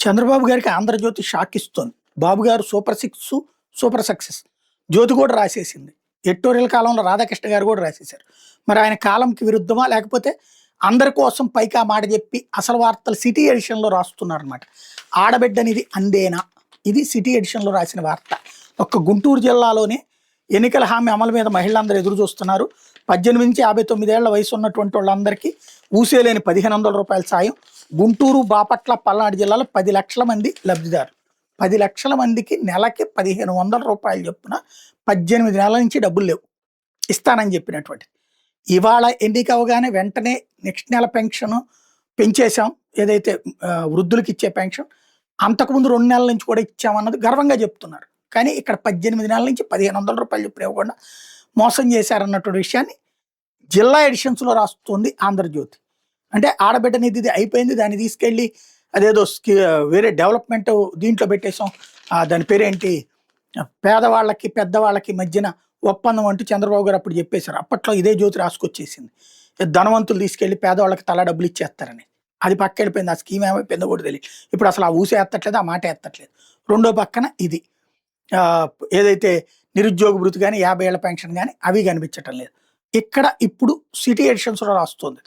చంద్రబాబు గారికి ఆంధ్రజ్యోతి షాక్ ఇస్తోంది. బాబు గారు సూపర్ సిక్స్, సూపర్ సక్సెస్. జ్యోతి కూడా రాసేసింది. ఎడిటోరియల్ కాలంలో రాధాకృష్ణ గారు కూడా రాసేశారు. మరి ఆయన కాలంకి విరుద్ధమా, లేకపోతే అందరి కోసం పైకి ఆ మాట చెప్పి అసలు వార్తలు సిటీ ఎడిషన్లో రాస్తున్నారనమాట. ఆడబిడ్డనిది అందేనా, ఇది సిటీ ఎడిషన్లో రాసిన వార్త. ఒక్క గుంటూరు జిల్లాలోనే ఎన్నికల హామీ అమలు మీద మహిళలందరూ ఎదురు చూస్తున్నారు. 18 నుంచి 59 ఏళ్ల వయసు ఉన్నటువంటి వాళ్ళందరికీ ఊసేలేని 1500 రూపాయల సాయం. గుంటూరు, బాపట్ల, పల్నాడు జిల్లాలో 10 లక్షల మంది లబ్ధిదారు. 10 లక్షల మందికి నెలకి 1500 రూపాయలు చొప్పున 18 నెలల నుంచి డబ్బులు లేవు, ఇస్తానని చెప్పినటువంటి. ఇవాళ ఎన్నిక అవగానే వెంటనే నెక్స్ట్ నెల పెన్షన్ పెంచేశాం, ఏదైతే వృద్ధులకి ఇచ్చే పెన్షన్ అంతకుముందు 2 నెలల నుంచి కూడా ఇచ్చామన్నది గర్వంగా చెప్తున్నారు. కానీ ఇక్కడ 18 నెలల నుంచి 1500 రూపాయలు చొప్పున ఇవ్వకుండా మోసం చేశారన్నటువంటి విషయాన్ని జిల్లా ఎడిషన్స్లో రాస్తుంది ఆంధ్రజ్యోతి. అంటే ఆడబిడ్డ నిధి అయిపోయింది, దాన్ని తీసుకెళ్ళి అదేదో వేరే డెవలప్మెంట్ దీంట్లో పెట్టేసాం, దాని పేరేంటి, పేదవాళ్ళకి పెద్దవాళ్ళకి మధ్యన ఒప్పందం అంటూ చంద్రబాబు గారు అప్పుడు చెప్పేశారు. అప్పట్లో ఇదే జ్యోతి రాసుకొచ్చేసింది, ధనవంతులు తీసుకెళ్లి పేదవాళ్ళకి తలా డబ్బులు ఇచ్చేస్తారని. అది పక్క వెళ్ళిపోయింది, ఆ స్కీమ్ ఏమైపోయిందో కూడా తెలియదు. ఇప్పుడు అసలు ఆ ఊసే ఎత్తట్లేదు, ఆ మాట ఎత్తట్లేదు. రెండో పక్కన ఇది ఏదైతే నిరుద్యోగ భృతి కానీ 50 ఏళ్ల పెన్షన్ కానీ అవి కనిపించటం లేదు. ఇక్కడ ఇప్పుడు సిటీ ఎడిషన్స్లో రాస్తుంది.